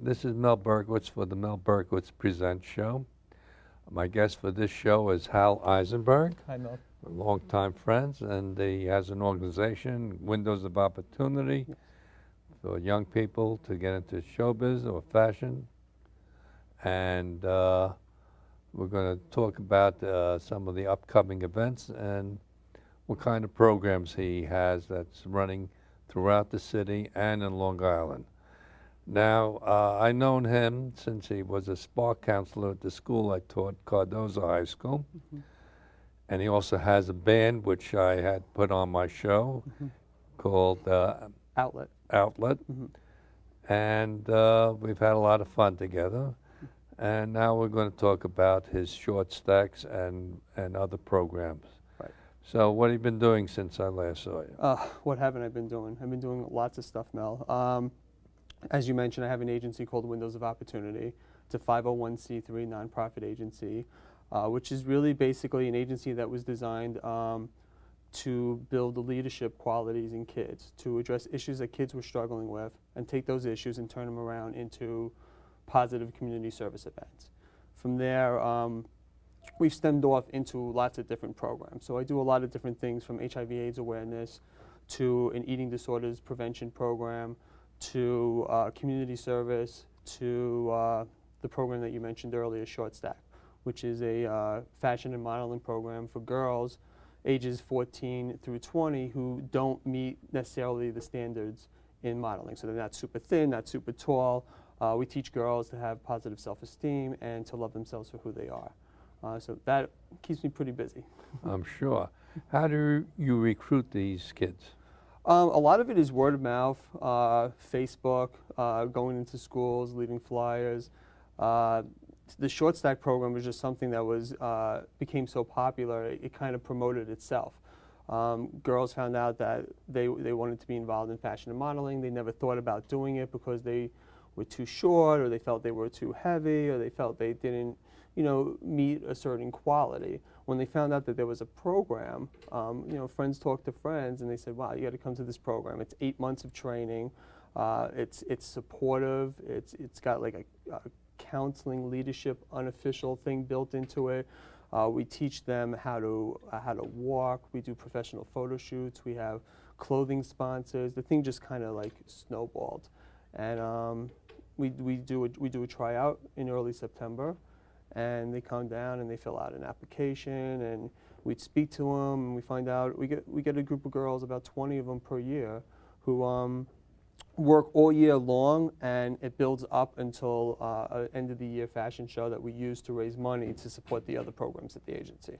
This is Mel Berkowitz for the Mel Berkowitz Presents show. My guest for this show is Hal Eisenberg. Hi, Mel. We're longtime friends, and he has an organization, Windows of Opportunity, for young people to get into showbiz or fashion. And we're going to talk about some of the upcoming events and what kind of programs he has that's running throughout the city and in Long Island. Now, I've known him since he was a spark counselor at the school I taught, Cardozo High School. And he also has a band, which I had put on my show, called Outlet. And we've had a lot of fun together. And now we're going to talk about his short stacks and other programs. Right. So what have you been doing since I last saw you? What haven't I been doing? I've been doing lots of stuff, Mel. As you mentioned, I have an agency called Windows of Opportunity. It's a 501c3 nonprofit agency, which is really basically an agency that was designed to build the leadership qualities in kids, to address issues that kids were struggling with, and take those issues and turn them around into positive community service events. From there, we've stemmed off into lots of different programs. So I do a lot of different things, from HIV/AIDS awareness to an eating disorders prevention program, to community service, to the program that you mentioned earlier, Short Stack, which is a fashion and modeling program for girls ages 14 through 20 who don't meet necessarily the standards in modeling. So they're not super thin, not super tall. We teach girls to have positive self-esteem and to love themselves for who they are. So that keeps me pretty busy. I'm sure. How do you recruit these kids? A lot of it is word of mouth, Facebook, going into schools, leaving flyers. The Short Stack program was just something that was became so popular, it kind of promoted itself. Girls found out that they wanted to be involved in fashion and modeling. They never thought about doing it because they were too short, or they felt they were too heavy, or they felt they didn't, meet a certain quality. When they found out that there was a program, friends talked to friends, and they said, "Wow, you got to come to this program. It's 8 months of training. It's supportive. It's got like a counseling, leadership, unofficial thing built into it. We teach them how to walk. We do professional photo shoots. We have clothing sponsors. The thing just kind of like snowballed, and we do a tryout in early September, and they come down and they fill out an application, and we'd speak to them, and we find out we get a group of girls, about 20 of them per year, who work all year long, and it builds up until an end of the year fashion show that we use to raise money to support the other programs at the agency.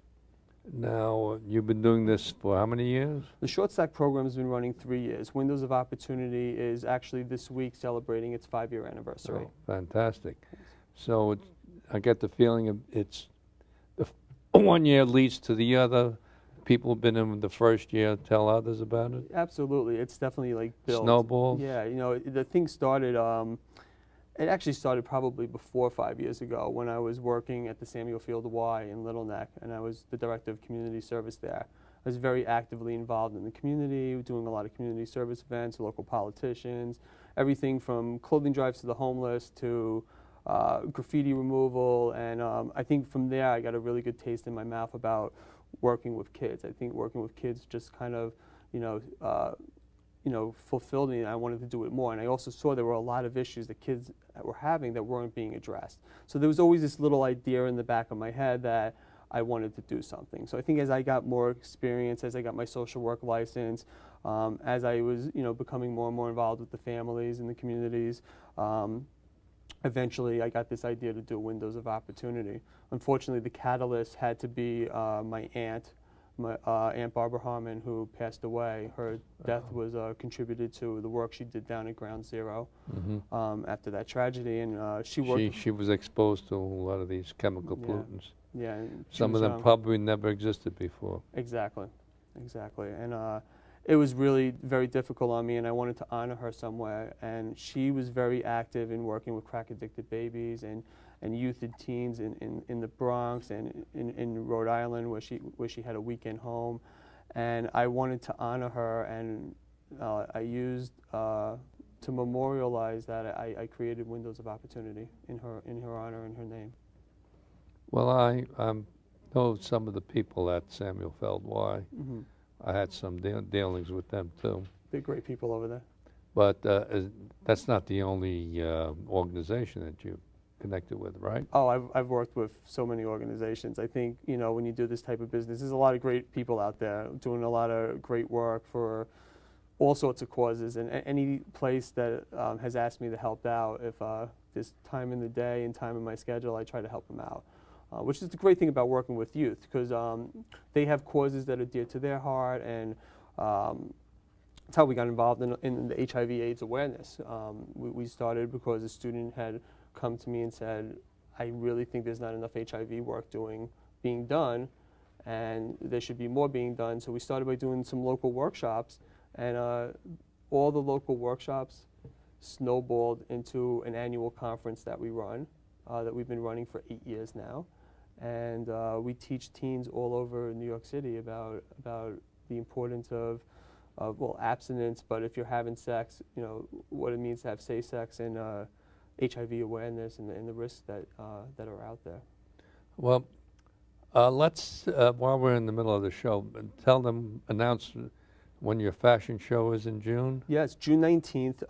Now, you've been doing this for how many years? The Short Stack program has been running 3 years. Windows of Opportunity is actually this week celebrating its 5-year anniversary. Oh, fantastic. So I get the feeling of it's the 1 year leads to the other. People have been in the first year, tell others about it? Absolutely. It's definitely like built. Snowballs? Yeah, the thing started, it actually started probably before 5 years ago, when I was working at the Samuel Field Y in Little Neck, and I was the director of community service there. I was very actively involved in the community, doing a lot of community service events, local politicians, everything from clothing drives to the homeless to graffiti removal, and I think from there I got a really good taste in my mouth about working with kids. I think working with kids just kind of, fulfilled me, and I wanted to do it more. And I also saw there were a lot of issues that kids were having that weren't being addressed. So there was always this little idea in the back of my head that I wanted to do something. So I think as I got more experience, as I got my social work license, as I was, becoming more and more involved with the families and the communities, eventually I got this idea to do Windows of Opportunity. Unfortunately, the catalyst had to be my aunt, Aunt Barbara Harmon, who passed away. Her death was contributed to the work she did down at Ground Zero after that tragedy, and she worked. She was exposed to a lot of these chemical pollutants. Yeah, some of them probably never existed before. Exactly, and it was really very difficult on me, and I wanted to honor her somewhere. And she was very active in working with crack-addicted babies and youth and teens in the Bronx and in Rhode Island, where she had a weekend home. And I wanted to honor her, and I used to memorialize that, I created Windows of Opportunity in her honor and her name. Well, I know some of the people at Samuel Feld Y. Mm-hmm. I had some dealings with them too. They're great people over there. But that's not the only organization that you connected with, right? Oh, I've worked with so many organizations. I think, you know, when you do this type of business, there's a lot of great people out there doing a lot of great work for all sorts of causes. And any place that has asked me to help out, if there's time in the day and time in my schedule, I try to help them out. Which is the great thing about working with youth, because they have causes that are dear to their heart, and that's how we got involved in the HIV/AIDS awareness. We started because a student had come to me and said, I really think there's not enough HIV work being done, and there should be more being done. So we started by doing some local workshops, and all the local workshops snowballed into an annual conference that we run, that we've been running for 8 years now. And we teach teens all over New York City about the importance of well, abstinence, but if you're having sex, you know, what it means to have safe sex, and HIV awareness, and the risks that are out there. Well, let's, while we're in the middle of the show, announce when your fashion show is in June. Yes, June 19th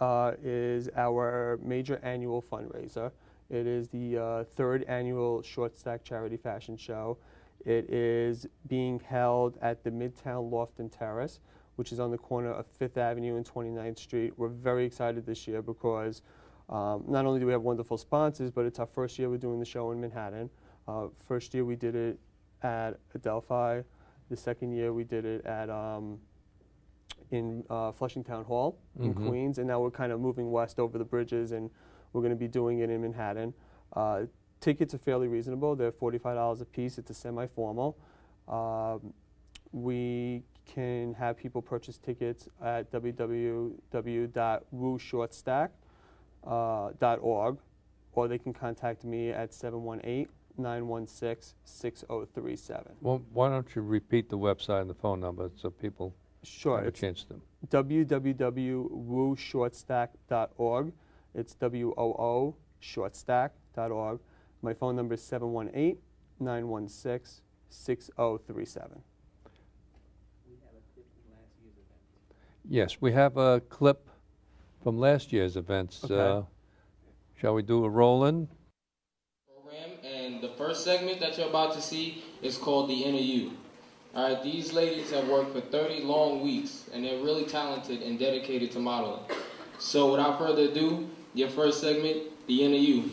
is our major annual fundraiser. It is the third annual Short Stack Charity Fashion Show. It is being held at the Midtown Loft and Terrace, which is on the corner of 5th Avenue and 29th Street. We're very excited this year because not only do we have wonderful sponsors, but it's our first year we're doing the show in Manhattan. First year we did it at Adelphi. The second year we did it at in Flushing Town Hall in Queens, and now we're kind of moving west over the bridges, and we're going to be doing it in Manhattan. Tickets are fairly reasonable. They're $45 a piece. It's a semi-formal. We can have people purchase tickets at www.wooshortstack.org, or they can contact me at 718-916-6037. Well, why don't you repeat the website and the phone number so people have a chance to? www.wooshortstack.org. It's WOO shortstack.org. My phone number is 718-916-6037. Yes, we have a clip from last year's events. Okay. Shall we do a roll-in? Program, and the first segment that you're about to see is called The Inner You. All right, these ladies have worked for 30 long weeks, and they're really talented and dedicated to modeling. So without further ado, your first segment, The Inner You.